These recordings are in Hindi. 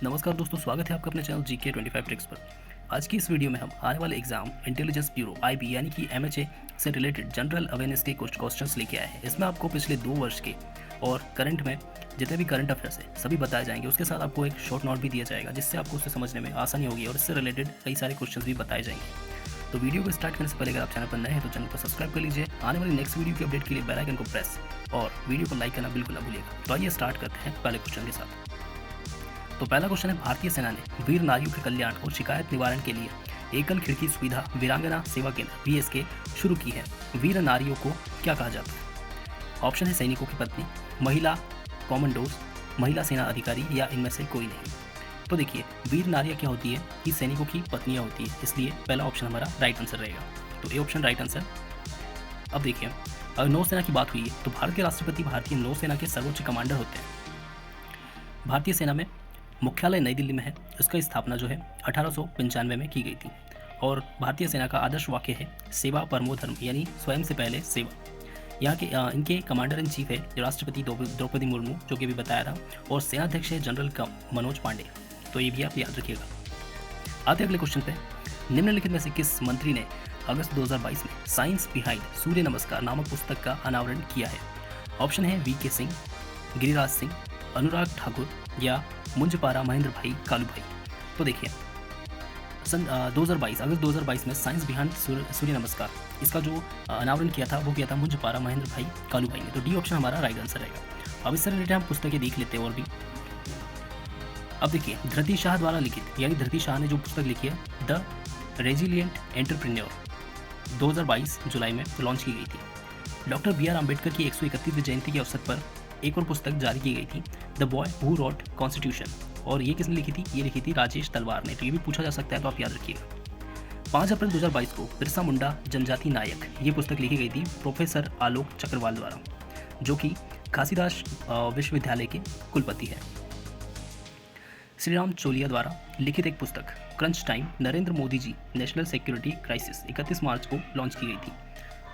नमस्कार दोस्तों, स्वागत है आपका अपने चैनल जीके 25 ट्रिक्स पर। आज की इस वीडियो में हम आने वाले एग्जाम इंटेलिजेंस ब्यूरो आईबी यानी कि एमएचए से रिलेटेड जनरल अवेयरनेस के कुछ क्वेश्चंस लेके आए हैं। इसमें आपको पिछले 2 वर्ष के और करंट में जितने भी करंट अफेयर्स है सभी बताए जाएंगे। उसके साथ आपको एक शॉर्ट नोट भी दिया जाएगा जिससे आपको उसे समझने में आसानी होगी और इससे रिलेटेड कई सारे क्वेश्चन भी बताए जाएंगे। तो वीडियो को स्टार्ट करने से पहले अगर आप चैनल पर नए हैं तो चैनल को सब्सक्राइब कर लीजिए। आने वाली नेक्स्ट वीडियो की अपडेट के लिए बेल आइकन को प्रेस और वीडियो को लाइक करना बिल्कुल ना भूलिएगा। तो आइए स्टार्ट करते हैं पहले क्वेश्चन के साथ। तो पहला क्वेश्चन है, भारतीय सेना ने वीर नारियों के कल्याण और शिकायत निवारण के लिए एकल खिड़की सुविधा वीरांगना सेवा केंद्र वीएसके शुरू की है। वीर नारियों को क्या कहा जाता है? ऑप्शन है सैनिकों की पत्नी, महिला कमांडोज, महिला सेना अधिकारी या इनमें से कोई नहीं। तो देखिए, वीर नारियां क्या होती है कि सैनिकों की पत्नियां होती है, इसलिए पहला ऑप्शन हमारा राइट आंसर रहेगा। तो ए ऑप्शन राइट आंसर। अब देखिए, अगर नौसेना की बात हुई है तो भारत के राष्ट्रपति भारतीय नौसेना के सर्वोच्च कमांडर होते हैं। भारतीय सेना में मुख्यालय नई दिल्ली में है। इसका स्थापना जो है 1895 में की गई थी और भारतीय सेना का आदर्श वाक्य है सेवा परमो धर्म, यानी स्वयं से पहले सेवा। यहाँ के इनके कमांडर इन चीफ है राष्ट्रपति द्रौपदी मुर्मू, जो कि भी बताया था, और सेनाध्यक्ष है जनरल मनोज पांडे। तो ये भी आप याद रखिएगा। आते अगले क्वेश्चन पे, निम्नलिखित में से किस मंत्री ने अगस्त 2022 में साइंस बिहाइंड सूर्य नमस्कार नामक पुस्तक का अनावरण किया है? ऑप्शन है वीके सिंह, गिरिराज सिंह, अनुराग ठाकुर या मुंजपारा महेंद्र भाई कालू भाई। तो देखिए, सन 2022 अगस्त 2022 में साइंस बिहाइंड सूर्य नमस्कार इसका जो अनावरण किया था वो किया था मुंजपारा महेंद्र भाई कालू भाई ने। तो डी ऑप्शन हमारा राइट आंसर रहेगा। अब इससे रिलेटेड हम पुस्तकें देख लेते हैं और भी। अब देखिए, धृति शाह द्वारा लिखित, यानी धृति शाह ने जो पुस्तक लिखी है द रेजिलिएंट एंटरप्रेन्योर 2022 जुलाई में लॉन्च की गई थी। डॉक्टर BR अम्बेडकर की 131वीं जयंती के अवसर पर एक और पुस्तक जारी की गई थी, the boy who rot constitution, और ये किसने लिखी थी? ये लिखी थी राजेश तलवार ने। तो ये भी पूछा जा सकता है, तो आप याद रखिएगा। 5 अप्रैल 2022 को बिरसा मुंडा जनजाति नायक ये पुस्तक लिखी गई थी प्रोफेसर आलोक चक्रवाल द्वारा, जो कि घासीदास विश्वविद्यालय के कुलपति है। श्रीराम चोलिया द्वारा लिखित एक पुस्तक crunch time Narendra Modi ji national security crisis 31 मार्च को लॉन्च की गई थी।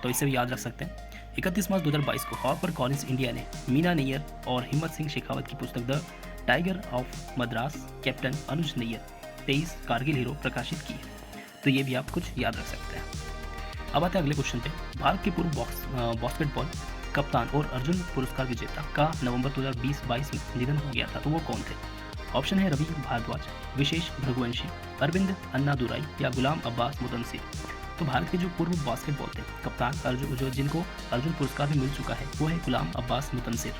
तो इसे भी याद रख सकते हैं। 31 मार्च 2022 को हार्पर कॉलेज इंडिया ने मीना नैयर और हिम्मत सिंह शेखावत की पुस्तक the tiger of Madras captain Anuj Nayyar 23 Kargil hero प्रकाशित की है। तो ये भी आप कुछ याद रख सकते हैं। अब आते हैं अगले क्वेश्चन पे। भारत के पूर्व बास्केटबॉल कप्तान और अर्जुन पुरस्कार विजेता का नवंबर 2022 में निधन हो गया था, तो वो कौन थे? ऑप्शन है रवि भारद्वाज, विशेष भृगुवंशी, अरविंद अन्नादुराई या गुलाम अब्बास मुतनसिर। तो भारत के जो पूर्व बास्केटबॉल थे कप्तान जिनको अर्जुन पुरस्कार भी मिल चुका है वो है Ghulam Abbas Mutansir.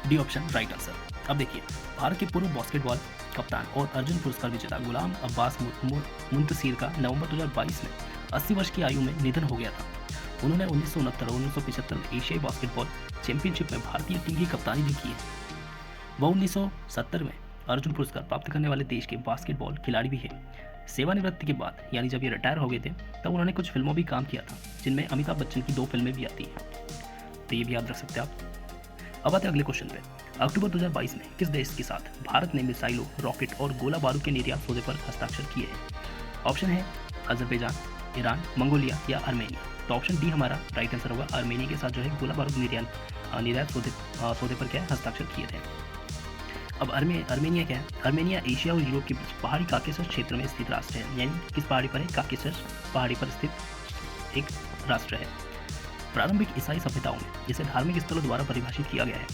D option right answer. अब देखिए, भारत के पूर्व बास्केटबॉल कप्तान और अर्जुन पुरस्कार विजेता गुलाम अब्बास मुतनसिर का नवंबर 2022 में 80 वर्ष की आयु में निधन हो गया था। उन्होंने 1969 और 1975 में एशियाई बास्केटबॉल चैंपियनशिप में भारतीय टीम की कप्तानी भी की है। वह 1970 में अर्जुन पुरस्कार प्राप्त करने वाले देश के बास्केटबॉल खिलाड़ी भी है। सेवानिवृत्ति के बाद, यानी जब ये रिटायर हो गए थे, तब उन्होंने कुछ फिल्मों भी काम किया था, जिनमें अमिताभ बच्चन की 2 फिल्में भी आती हैं। तो ये भी याद रख सकते हैं आप। अब आते हैं अगले क्वेश्चन पे। अक्टूबर 2022 में किस देश के साथ भारत ने मिसाइलों, रॉकेट और गोला बारूद के निर्यात सौदे पर हस्ताक्षर किए हैं? ऑप्शन है अजरबैजान, ईरान, मंगोलिया या आर्मेनिया। तो ऑप्शन डी हमारा राइट आंसर होगा। आर्मेनिया के साथ जो है गोला बारूद निर्यात सौदे पर क्या है हस्ताक्षर किए थे। अब आर्मेनिया क्या है? आर्मेनिया एशिया और यूरोप के बीच पहाड़ी काकेशस क्षेत्र में स्थित राष्ट्र है। यानी किस पहाड़ी पर है? काकेशस पहाड़ी पर स्थित एक राष्ट्र है। प्रारंभिक ईसाई सभ्यताओं में इसे धार्मिक स्थलों द्वारा परिभाषित किया गया है,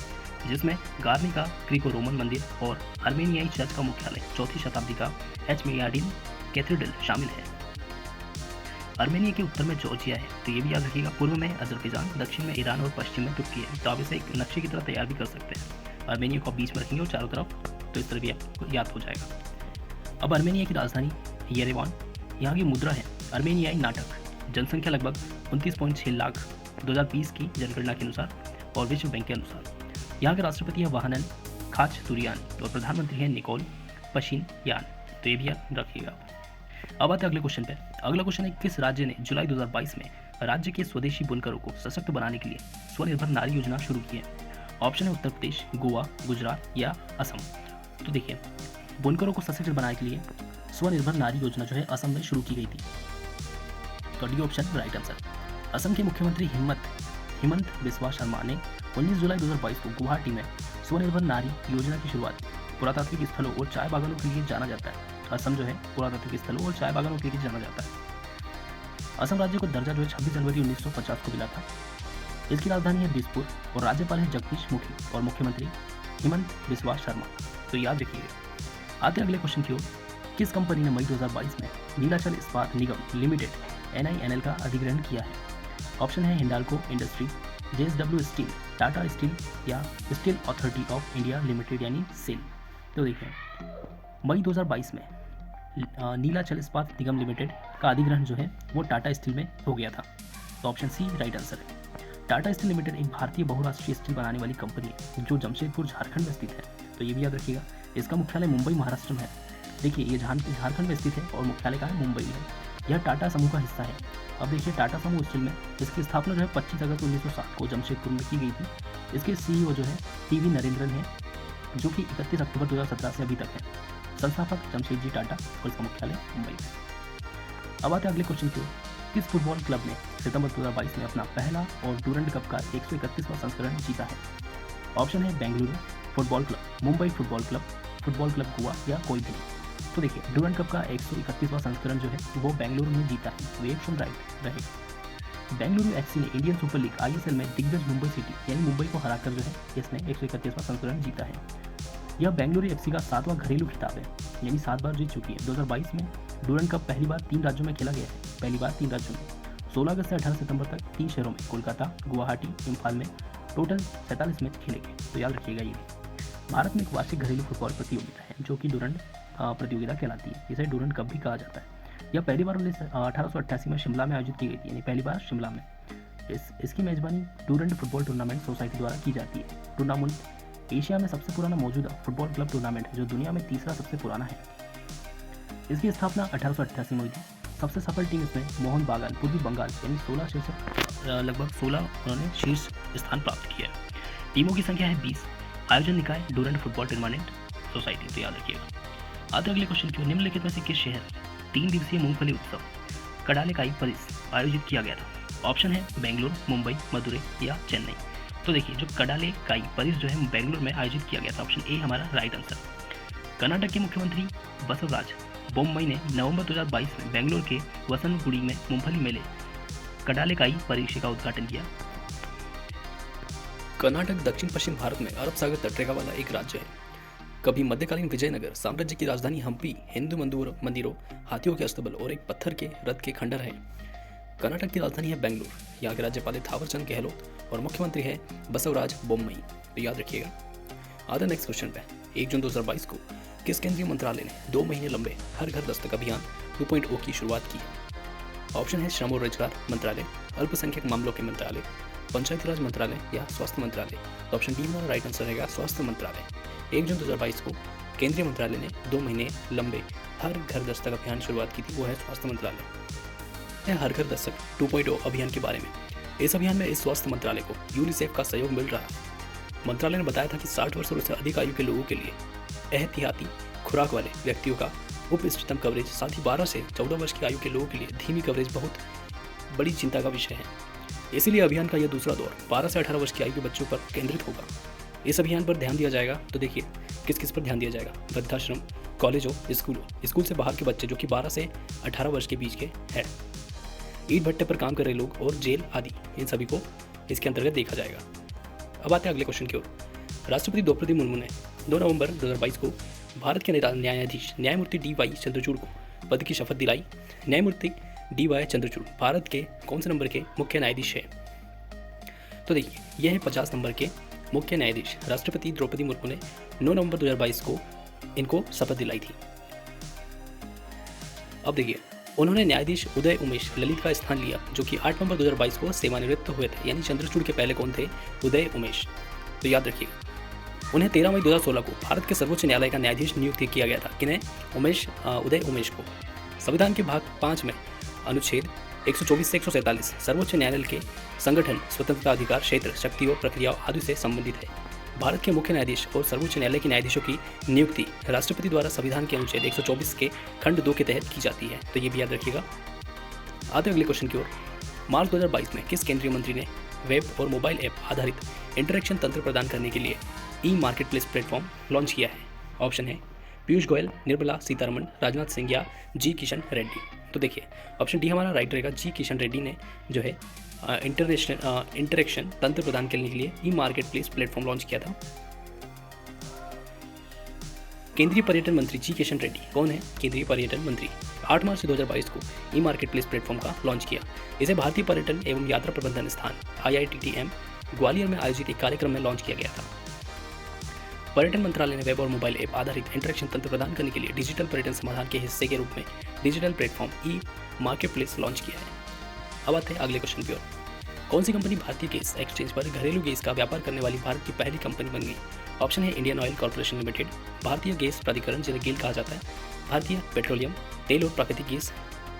जिसमें गार्निका ग्रीको रोमन मंदिर और आर्मेनियाई चर्च का मुख्यालय 4वीं शताब्दी का एचमेयाडिन कैथेड्रल शामिल है। आर्मेनिया के उत्तर में जॉर्जिया है, तो ये भी याद रखिएगा। पूर्व में अजरबैजान, दक्षिण में ईरान और पश्चिम में तुर्की है। तो आप इसे एक नक्शे की तरह तैयार भी कर सकते हैं। आर्मेनिया को बीच में रखेंगे और चारों तरफ, तो इस तरह भी आपको याद हो जाएगा। अब आर्मेनिया की राजधानी येरेवान, यहाँ की मुद्रा है आर्मेनियाई नाटक। जनसंख्या लगभग 29.6 लाख 2020 की जनगणना के अनुसार और विश्व बैंक के अनुसार। यहाँ के राष्ट्रपति है वाहनन खाचतुरियान और प्रधानमंत्री है निकोल पशिनयान। तो ये भी याद रखिएगा। अब आते अगले क्वेश्चन पे। अगला क्वेश्चन है, किस राज्य ने जुलाई 2022 में राज्य के स्वदेशी बुनकरों को सशक्त बनाने के लिए स्वनिर्भर नारी योजना शुरू की है? ऑप्शन है उत्तर प्रदेश, गोवा, गुजरात या असम। तो देखिए, बुनकरों को सशक्त बनाने के लिए स्वनिर्भर नारी योजना जो है असम में शुरू की गई थी। तो D option right answer. Assam के मुख्यमंत्री हिमंत बिस्वा शर्मा ने 19 जुलाई 2022 को गुवाहाटी में स्वनिर्भर नारी योजना की शुरुआत पुरातात्विक स्थलों और चाय बागानों के लिए जाना जाता है। असम जो है पुरातात्विक स्थलों और चाय बागानों के लिए जाना जाता है। असम राज्य को दर्जा जो है 26 जनवरी 1950 को मिला था। इसकी राजधानी है दिसपुर और राज्यपाल है जगदीश मुखी और मुख्यमंत्री हिमंत बिस्वा शर्मा। तो याद रखिएगा। आते अगले क्वेश्चन की ओर। किस कंपनी ने मई 2022 में नीलाचल इस्पात निगम लिमिटेड NINL का अधिग्रहण किया है? ऑप्शन है Hindalco industry, JSW steel, Tata steel या steel authority of India limited यानी सेल। तो देखिए मई 2022 में नीलाचल इस्पात निगम लिमिटेड का अधिग्रहण जो है वो टाटा स्टील में हो गया था। तो ऑप्शन सी राइट आंसर है। टाटा स्टील लिमिटेड एक भारतीय बहुराष्ट्रीय स्टील बनाने वाली कंपनी है जो जमशेदपुर झारखंड में स्थित है। तो ये भी याद रखिएगा। इसका मुख्यालय मुंबई महाराष्ट्र में है। देखिए ये झारखंड में स्थित है और मुख्यालय का है मुंबई में। यह टाटा समूह का हिस्सा है। अब देखिए टाटा समूह स्टील में इसकी स्थापना जो है 25 अगस्त 1960 को जमशेदपुर में की गई थी। इसके CEO जो है TV नरेंद्रन है जो कि 31 अक्टूबर 2017 से अभी तक है। संस्थापक जमशेदजी टाटा और इसका मुख्यालय मुंबई में। अब आते अगले क्वेश्चन की ओर। किस फुटबॉल क्लब ने सितंबर 2022 में अपना पहला और डूरंड कप का 131वां संस्करण जीता है? ऑप्शन है Bengaluru football club, Mumbai football club Goa या कोई भी। तो देखिए डूरंड कप का 131वां संस्करण जो है वो बेंगलुरु ने जीता है। तो ये ऑप्शन राइट रहेगा। बेंगलुरु FC ने इंडियन सुपर लीग ISL में दिग्गज मुंबई सिटी यानी मुंबई को हराकर जो है इसने 131वां संस्करण जीता है। यह बेंगलुरु FC का 7वां घरेलू खिताब है यानी 7 बार जीत चुकी है। 2022 में डूरंड कप पहली बार 3 राज्यों में खेला गया है। पहली बार 3 राज्यों में 16 अगस्त से 18 सितंबर तक 3 शहरों में कोलकाता, गुवाहाटी, इम्फाल में टोटल 47 मैच खेले गए। तो याद रखिएगा ये भारत में एक वार्षिक घरेलू फुटबॉल प्रतियोगिता है जो कि डूरंड प्रतियोगिता कहलाती है। इसे डूरंड कप भी कहा जाता है। यह पहली बार 1888 में शिमला में आयोजित की गई थी यानी पहली बार शिमला में। इसकी मेजबानी डूरंड फुटबॉल टूर्नामेंट सोसाइटी द्वारा की जाती है। टूर्नामेंट एशिया में सबसे पुराना मौजूदा फुटबॉल क्लब टूर्नामेंट है जो दुनिया में तीसरा सबसे पुराना है। इसकी स्थापना 1888 में हुई थी। सबसे सफल टीम इसमें मोहन बागान पूर्वी बंगाल यानी 16 शीर्ष लगभग 16 उन्होंने शीर्ष स्थान प्राप्त किया है। टीमों की संख्या है 20। आयोजन निकाय डूरंड फुटबॉल टूर्नामेंट सोसाइटी। तो याद रखिएगा। आते अगले क्वेश्चन की। निम्नलिखित में से किस शहर 3 दिवसीय मूंगफली उत्सव कडालेकाई परिस आयोजित किया गया था? ऑप्शन है बेंगलुरु, मुंबई, मदुरई या चेन्नई। तो देखिए जो कडालेकाई परिस जो है बेंगलुरु में आयोजित किया गया था। ऑप्शन ए हमारा राइट आंसर। कर्नाटक के मुख्यमंत्री बसवराज बोम्मई ने नवंबर 2022 में बेंगलुरु के वसंतगुड़ी में मूंगफली मेले कडालेकाई परिषद का उद्घाटन किया। कर्नाटक दक्षिण पश्चिम भारत में अरब सागर तटरेखा वाला एक राज्य है। कभी मध्यकालीन विजयनगर साम्राज्य की राजधानी हम्पी हिंदू मंदिरों, हाथियों के अस्तबल और एक पत्थर के रथ के खंडर है। कर्नाटक की राजधानी है बेंगलुरु। यहाँ के राज्यपाल थावरचंद गहलोत और मुख्यमंत्री है बसवराज बोम्मई। तो याद रखिएगा। आधा नेक्स्ट क्वेश्चन पे 1 जून 2022 को किस केंद्रीय मंत्रालय ने 2 महीने लंबे हर घर दस्तक अभियान 2.0 की शुरुआत की? ऑप्शन है श्रम और रोजगार मंत्रालय, अल्पसंख्यक मामलों के मंत्रालय, पंचायती राज मंत्रालय या स्वास्थ्य मंत्रालय। तो ऑप्शन डी में राइट आंसर रहेगा स्वास्थ्य मंत्रालय। 1 जून 2022 को केंद्रीय मंत्रालय ने 2 महीने लंबे हर घर दस्तक अभियान शुरुआत की थी, वो है स्वास्थ्य मंत्रालय। हर घर दस्तक 2.0 अभियान के बारे में। इस अभियान में इस स्वास्थ्य मंत्रालय को यूनिसेफ का सहयोग मिल रहा है। मंत्रालय ने बताया था कि 60 वर्ष और उससे अधिक आयु के लोगों के लिए एहतियाती खुराक वाले व्यक्तियों का उप इष्टतम कवरेज, साथ ही 12 से 14 वर्ष की आयु के लोगों के लिए धीमी कवरेज बहुत बड़ी चिंता का विषय है। इसीलिए अभियान का यह दूसरा दौर 12 से 18 वर्ष की आयु के बच्चों पर केंद्रित होगा। इस अभियान पर ध्यान दिया जाएगा। तो देखिए किस किस पर ध्यान दिया जाएगा। वृद्धाश्रम, कॉलेजों, स्कूल से बाहर के बच्चे जो कि 12 से 18 वर्ष के बीच के हैं, ईंट भट्टे पर काम कर रहे लोग और जेल आदि, इन सभी को इसके अंतर्गत देखा जाएगा। अब आते हैं अगले क्वेश्चन की ओर। राष्ट्रपति द्रौपदी मुर्मू ने 2 नवंबर 2022 को भारत के न्यायाधीश न्यायमूर्ति DY चंद्रचूड़ को पद की शपथ दिलाई। न्यायमूर्ति DY चंद्रचूड़ भारत के कौन से नंबर के मुख्य न्यायाधीश है? तो देखिए यह है 50 नंबर के मुख्य न्यायाधीश। राष्ट्रपति द्रौपदी मुर्मू ने 9 नवंबर 2022 को इनको शपथ दिलाई थी। अब देखिए उन्होंने न्यायाधीश उदय उमेश ललित का स्थान लिया जो कि 8 नवंबर 2022 को सेवानिवृत्त हुए थे। यानी चंद्रचूड़ के पहले कौन थे? उदय उमेश। तो याद रखिएगा उन्हें 13 मई 2016 को भारत के सर्वोच्च न्यायालय का न्यायाधीश नियुक्त किया गया था। किन्हें? उदय उमेश को। संविधान के भाग 5 में अनुच्छेद 124 से 147 सर्वोच्च न्यायालय के संगठन, स्वतंत्रता, अधिकार, क्षेत्र, शक्तियों, प्रक्रियाओं आदि से संबंधित है। भारत के मुख्य न्यायाधीश और सर्वोच्च न्यायालय के न्यायाधीशों की नियुक्ति राष्ट्रपति द्वारा संविधान के अनुच्छेद 124 के खंड 2 के तहत की जाती है। तो ये भी याद रखिएगा। आते अगले क्वेश्चन की ओर। मार्च 2022 में किस केंद्रीय मंत्री ने वेब और मोबाइल ऐप आधारित इंटरेक्शन तंत्र प्रदान करने के लिए ई मार्केट प्लेस प्लेटफॉर्म लॉन्च किया है? ऑप्शन है पीयूष गोयल, निर्मला सीतारमण, राजनाथ सिंह या जी किशन रेड्डी। तो देखिए ऑप्शन डी हमारा राइट रहेगा। जी किशन रेड्डी ने जो है इंटरेक्शन तंत्र प्रदान करने के लिए ई मार्केट प्लेस प्लेटफॉर्म लॉन्च किया था। केंद्रीय पर्यटन मंत्री जी किशन रेड्डी कौन है? केंद्रीय पर्यटन मंत्री। 8 मार्च 2022 को ई मार्केट प्लेस प्लेटफॉर्म का लॉन्च किया। इसे भारतीय पर्यटन एवं यात्रा प्रबंधन संस्थान IITTM ग्वालियर में आयोजित एक कार्यक्रम में लॉन्च किया गया था। पर्यटन मंत्रालय ने वेब और मोबाइल ऐप आधारित इंटरेक्शन तंत्र प्रदान करने के लिए डिजिटल पर्यटन समाधान के हिस्से के रूप में डिजिटल प्लेटफॉर्म ई मार्केट प्लेस लॉन्च किया है। अब आते हैं अगले क्वेश्चन की ओर। कौन सी कंपनी भारतीय गैस एक्सचेंज पर घरेलू गैस का व्यापार करने वाली भारत की पहली कंपनी बन गई? ऑप्शन है इंडियन ऑयल कॉर्पोरेशन लिमिटेड, भारतीय गैस प्राधिकरण जिसे गेल कहा जाता है, भारतीय पेट्रोलियम तेल और प्राकृतिक गैस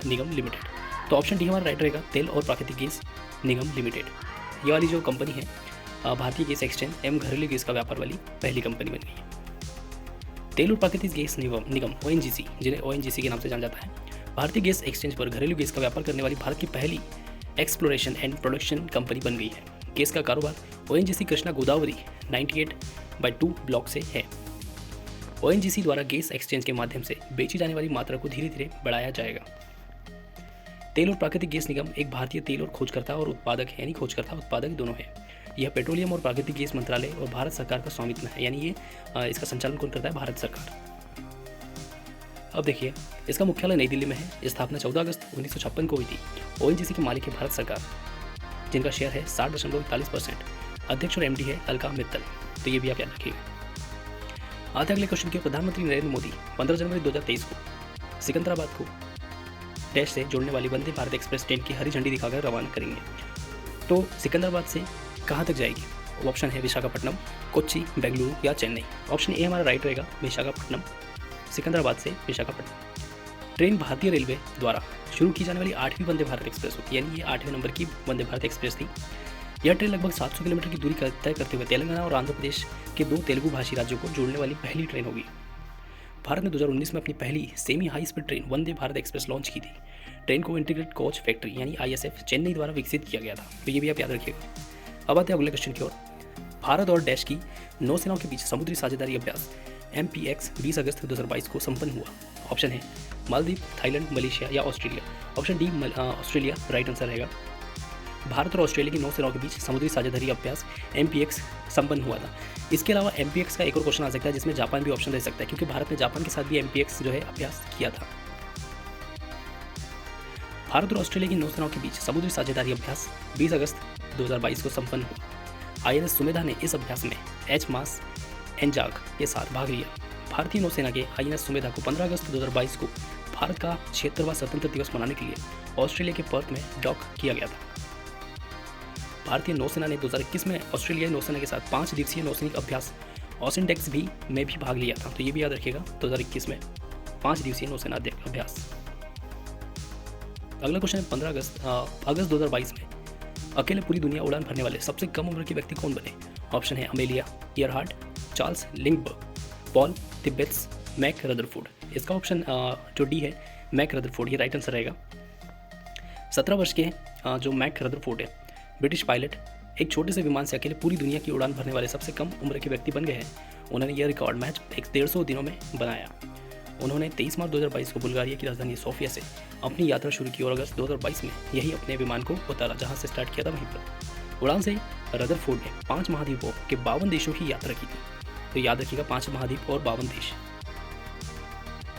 निगम लिमिटेड। तो ऑप्शन डी हमारा राइट रहेगा, तेल और प्राकृतिक गैस निगम लिमिटेड। ये वाली जो कंपनी है भारतीय गैस एक्सचेंज एवं घरेलू गैस का व्यापार वाली पहली कंपनी बन गई है। तेल और प्राकृतिक गैस निगम ONGC, जिन्हें ONGC के नाम से जाना जाता है, भारतीय गैस एक्सचेंज पर घरेलू गैस का व्यापार करने वाली भारत की पहली एक्सप्लोरेशन एंड प्रोडक्शन कंपनी बन गई है। गैस का कारोबार ONGC कृष्णा गोदावरी 98/2 ब्लॉक से है। ONGC द्वारा गैस एक्सचेंज के माध्यम से बेची जाने वाली मात्रा को धीरे धीरे बढ़ाया जाएगा। तेल और प्राकृतिक गैस निगम एक भारतीय तेल और खोजकर्ता और उत्पादक है, यानी खोजकर्ता उत्पादक दोनों है। यह पेट्रोलियम और प्राकृतिक गैस मंत्रालय और भारत सरकार का स्वामित्व है, यानी ये इसका संचालन कौन करता है? भारत सरकार। अब देखिए इसका मुख्यालय नई दिल्ली में है। स्थापना 14 अगस्त 1956 को हुई थी। ONGC के मालिक है भारत सरकार, जिनका शेयर है 60.41%। अध्यक्ष और MD है अलका मित्तल। तो ये भी आप याद रखिएगा। आते अगले क्वेश्चन के। प्रधानमंत्री नरेंद्र मोदी 15 जनवरी 2023 को सिकंदराबाद को डैश से जोड़ने वाली वंदे भारत एक्सप्रेस ट्रेन की हरी झंडी दिखाकर रवाना करेंगे। तो सिकंदराबाद से कहाँ तक जाएगी? ऑप्शन है विशाखापट्टनम, कोच्चि, बेंगलुरु या चेन्नई। ऑप्शन ए हमारा राइट रहेगा, विशाखापट्टनम। सिकंदराबाद से विशाखापट्टनम। ट्रेन भारतीय रेलवे द्वारा शुरू की जाने वाली 8वीं वंदे भारत एक्सप्रेस होती है, यानी ये 8वें नंबर की वंदे भारत एक्सप्रेस थी। यह ट्रेन लगभग 700 किलोमीटर की दूरी तय करते हुए तेलंगाना और आंध्र प्रदेश के 2 तेलुगु भाषी राज्यों को जोड़ने वाली पहली ट्रेन होगी। भारत ने 2019 में अपनी पहली semi high speed train Vande Bharat express launch की थी। ट्रेन को इंटीग्रेटेड कोच फैक्ट्री यानी ISF चेन्नई द्वारा विकसित किया गया था। तो ये भी आप याद रखिएगा। अब आते हैं अगले क्वेश्चन की ओर। भारत और डैश की नौसेनाओं के बीच समुद्री साझेदारी अभ्यास MPX 20 अगस्त 2022 को संपन्न हुआ। ऑप्शन है मालदीव, थाईलैंड, मलेशिया या Australia. Option D Australia right answer रहेगा। भारत और ऑस्ट्रेलिया की नौसेनाओं के बीच समुद्री साझेदारी अभ्यास MPX संपन्न हुआ था। इसके अलावा MPX का एक और क्वेश्चन आ सकता है जिसमें जापान भी ऑप्शन रह सकता है, क्योंकि भारत ने जापान के साथ भी MPX जो है अभ्यास किया था। भारत और ऑस्ट्रेलिया की नौसेनाओं के बीच समुद्री साझेदारी अभ्यास 20 अगस्त 2022 को संपन्न हुआ। INS सुमेधा ने इस अभ्यास में HMAS एनजाक के साथ भाग लिया। भारतीय नौसेना के INS सुमेधा को 15 अगस्त 2022 को भारत का 76वां स्वतंत्रता दिवस मनाने के लिए ऑस्ट्रेलिया के पर्थ में डॉक किया गया था। भारतीय नौसेना ने 2021 में ऑस्ट्रेलियाई नौसेना के साथ 5 दिवसीय नौसैनिक अभ्यास ऑसिनडेक्स में भी भाग लिया था। तो ये भी याद रखिएगा, 2021 में 5 दिवसीय नौसेना अभ्यास। अगला क्वेश्चन है 15 अगस्त 2022 में अकेले पूरी दुनिया उड़ान भरने वाले सबसे कम उम्र के व्यक्ति कौन बने? ऑप्शन है Amelia Earhart, Charles Lindbergh, Paul Tibbets, Mack Rutherford. इसका ऑप्शन जो डी है मैक रदरफोर्ड, ये राइट आंसर रहेगा। 17 वर्ष के जो मैक रदरफोर्ड है ब्रिटिश पायलट, एक छोटे से विमान से अकेले पूरी दुनिया की उड़ान भरने वाले सबसे कम उम्र के व्यक्ति बन गए हैं। उन्होंने यह रिकॉर्ड मैच 150 दिनों में बनाया। उन्होंने 23 मार्च 2022 को बुल्गारिया की राजधानी सोफिया से अपनी यात्रा शुरू की और अगस्त 2022 में यही अपने विमान को उतारा, जहां से स्टार्ट किया था वहीं पर। उड़ान से रदरफोर्ड ने 5 महाद्वीपों के 52 देशों की यात्रा की थी। तो याद रखिएगा 5 महाद्वीप और 52 देश।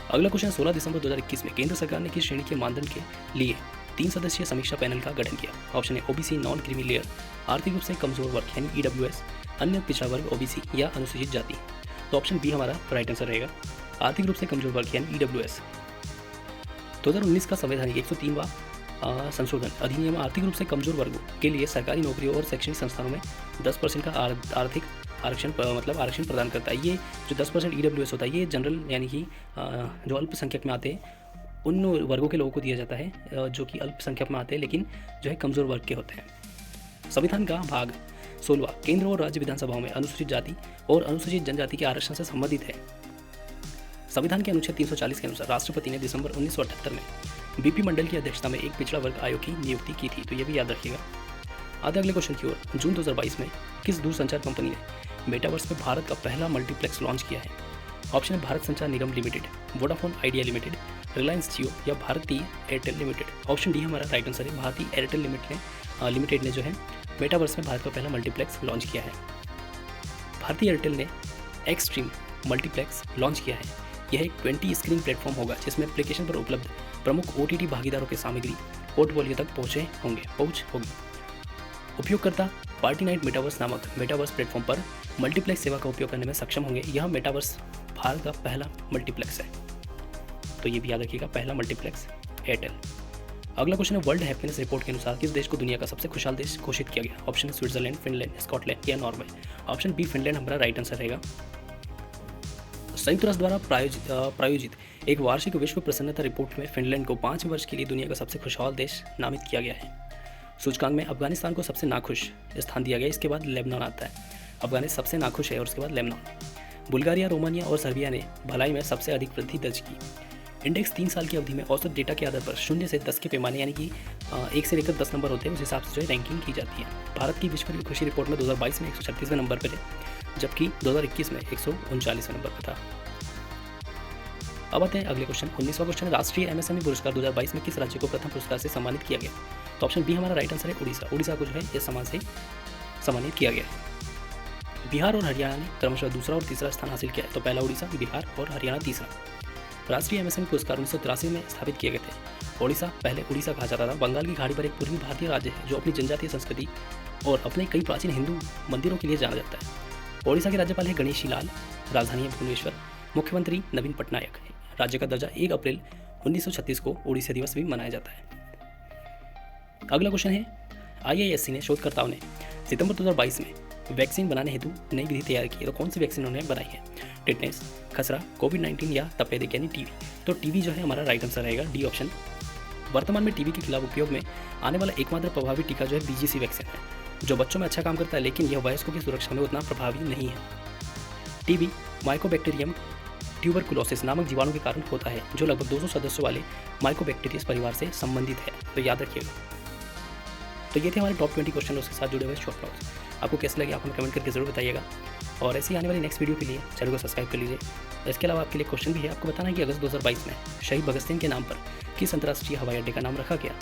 अगला क्वेश्चन 16 दिसंबर 2021 में केंद्र सरकार ने किस श्रेणी के मानदंड के लिए 3 सदस्यीय समीक्षा पैनल का गठन किया? ऑप्शन है OBC नॉन क्रीमी लेयर, आर्थिक रूप से कमजोर वर्ग यानी EWS, अन्य पिछड़ा वर्ग OBC या अनुसूचित जाति। तो ऑप्शन बी हमारा राइट आंसर रहेगा, आर्थिक रूप से कमजोर वर्ग यानी EWS। 2019 का संवैधानिक 103वां संशोधन अधिनियम आर्थिक रूप से कमजोर वर्गों के लिए सरकारी नौकरियों और शैक्षणिक संस्थानों में 10% का आर्थिक आरक्षण आरक्षण प्रदान करता है। ये जो 10% EWS होता है ये जनरल यानी कि जो अल्पसंख्यक में आते हैं उन वर्गों के लोगों को दिया जाता है जो कि अल्पसंख्यक में आते हैं लेकिन जो है कमज़ोर वर्ग के होते हैं। संविधान का भाग 16 केंद्र और राज्य विधानसभाओं में अनुसूचित जाति और अनुसूचित जनजाति के आरक्षण से संबंधित है। संविधान के अनुच्छेद 340 के अनुसार राष्ट्रपति ने दिसंबर 1978 में BP मंडल की अध्यक्षता में एक पिछड़ा वर्ग आयोग की नियुक्ति की थी। तो ये भी याद रखिएगा। आधे अगले क्वेश्चन की ओर। जून 2022 में किस दूरसंचार कंपनी ने मेटावर्स में भारत का पहला मल्टीप्लेक्स लॉन्च किया है? ऑप्शन है Bharat Sanchar Nigam limited, Vodafone Idea limited, Reliance Jio या Bharti Airtel limited. Option D हमारा राइट आंसर है, भारतीय एयरटेल लिमिटेड ने जो है मेटावर्स में भारत का पहला मल्टीप्लेक्स लॉन्च किया है। भारतीय एयरटेल ने एक्सट्रीम मल्टीप्लेक्स लॉन्च किया है। यह एक 20 स्क्रीन प्लेटफॉर्म होगा जिसमें एप्लीकेशन पर उपलब्ध प्रमुख OTT भागीदारों की सामग्री पोर्टफोलियो तक पहुंच होगी। उपयोगकर्ता पार्टी नाइट मेटावर्स नामक मेटावर्स प्लेटफॉर्म पर मल्टीप्लेक्स सेवा का उपयोग करने में सक्षम होंगे। यह मेटावर्स भारत का पहला मल्टीप्लेक्स है, तो ये भी याद रखिएगा, पहला मल्टीप्लेक्स एयरटेल। अगला क्वेश्चन है, वर्ल्ड हैप्पीनेस रिपोर्ट के अनुसार किस देश को दुनिया का सबसे खुशहाल देश घोषित किया गया? ऑप्शन है स्विट्जरलैंड, फिनलैंड, स्कॉटलैंड या नॉर्वे। ऑप्शन बी फिनलैंड हमारा राइट आंसर रहेगा। संयुक्त राष्ट्र द्वारा प्रायोजित एक वार्षिक विश्व प्रसन्नता रिपोर्ट में फिनलैंड को 5 वर्ष के लिए दुनिया का सबसे खुशहाल देश नामित किया गया है। सूचकांक में अफगानिस्तान को सबसे नाखुश स्थान दिया गया, इसके बाद लेबनान आता है। अफगानिस्तान सबसे नाखुश है और उसके बाद लेबनान। बुल्गारिया, रोमानिया और सर्बिया ने भलाई में सबसे अधिक वृद्धि दर्ज की। इंडेक्स 3 साल की अवधि में औसत डेटा के आधार पर 0 से 10 के पैमाने यानी कि 1 से लेकर 10 नंबर होते हैं, उस हिसाब से जो है रैंकिंग की जाती है। भारत की विश्व कृषि रिपोर्ट में 2022 में 136वें नंबर पर है, जबकि 2021 में 139वें नंबर पर था। अब आते हैं अगले क्वेश्चन। 19वां क्वेश्चन है, राष्ट्रीय MSME पुरस्कार 2022 में किस राज्य को प्रथम पुरस्कार से सम्मानित किया गया? तो ऑप्शन बी हमारा राइट आंसर है उड़ीसा। उड़ीसा को जो है इस सम्मान से सम्मानित किया गया है। बिहार और हरियाणा ने क्रमशः दूसरा और तीसरा स्थान हासिल किया है, तो पहला उड़ीसा, बिहार और हरियाणा तीसरा। राष्ट्रीय MSME पुरस्कार 1983 में स्थापित किए गए थे। उड़ीसा पहले उड़ीसा कहा जाता था। बंगाल की खाड़ी पर एक पूर्वी भारतीय राज्य है जो अपनी जनजातीय संस्कृति और अपने कई प्राचीन हिंदू मंदिरों के लिए जाना जाता है। उड़ीसा के राज्यपाल है गणेशी लाल, राजधानी है भुवनेश्वर, मुख्यमंत्री नवीन पटनायक है। राज्य का दर्जा 1 अप्रैल 1936 को ओडिशा दिवस भी मनाया जाता है। अगला क्वेश्चन है, IISc ने शोधकर्ताओं ने सितंबर 2022 में वैक्सीन बनाने हेतु नई विधि तैयार की है, तो कौन सी वैक्सीन उन्होंने बनाई है? टिटनेस, खसरा, कोविड-19 या तपेदिक यानी टीबी। तो टीबी जो है हमारा राइट आंसर रहेगा, डी ऑप्शन। वर्तमान में टीबी के खिलाफ उपयोग में आने वाला एकमात्र प्रभावी टीका जो है BGC वैक्सीन है, जो बच्चों में अच्छा काम करता है, लेकिन यह वयस्कों की सुरक्षा में उतना प्रभावी नहीं है। टीबी माइकोबैक्टीरियम ट्यूबरकुलोसिस नामक जीवाणु के कारण होता है, जो लगभग 200 सदस्यों वाले माइकोबैक्टीरियस परिवार से संबंधित है, तो याद रखिएगा। तो ये थे हमारे टॉप 20 क्वेश्चन, उसके साथ जुड़े हुए शॉर्ट नोट्स। आपको कैसे लगे आप हमें कमेंट करके जरूर बताइएगा, और ऐसे ही आने वाली नेक्स्ट वीडियो के लिए चैनल को सब्सक्राइब कर लीजिए। इसके अलावा आपके लिए क्वेश्चन भी है, आपको बताना है कि अगस्त 2022 में शहीद भगत सिंह के नाम पर किस अंतर्राष्ट्रीय हवाई अड्डे का नाम रखा गया?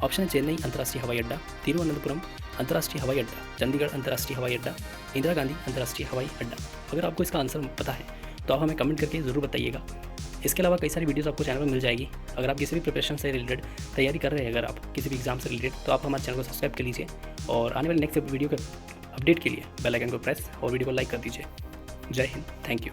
ऑप्शन है चेन्नई अंतर्राष्ट्रीय हवाई अड्डा, तिरुवनंतपुरम अंतर्राष्ट्रीय हवाई अड्डा, चंडीगढ़ अंतर्राष्ट्रीय हवाई अड्डा, इंदिरा गांधी अंतर्राष्ट्रीय हवाई अड्डा। अगर आपको इसका आंसर पता है तो आप हमें कमेंट करके ज़रूर बताइएगा। इसके अलावा कई सारी वीडियोस आपको चैनल पर मिल जाएगी। अगर आप किसी भी प्रिपरेशन से रिलेटेड तैयारी कर रहे हैं, अगर आप किसी भी एग्जाम से रिलेटेड, तो आप हमारे चैनल को सब्सक्राइब कर लीजिए और आने वाले नेक्स्ट वीडियो के अपडेट के लिए बेल आइकन को प्रेस और वीडियो को लाइक कर दीजिए। जय हिंद, थैंक यू।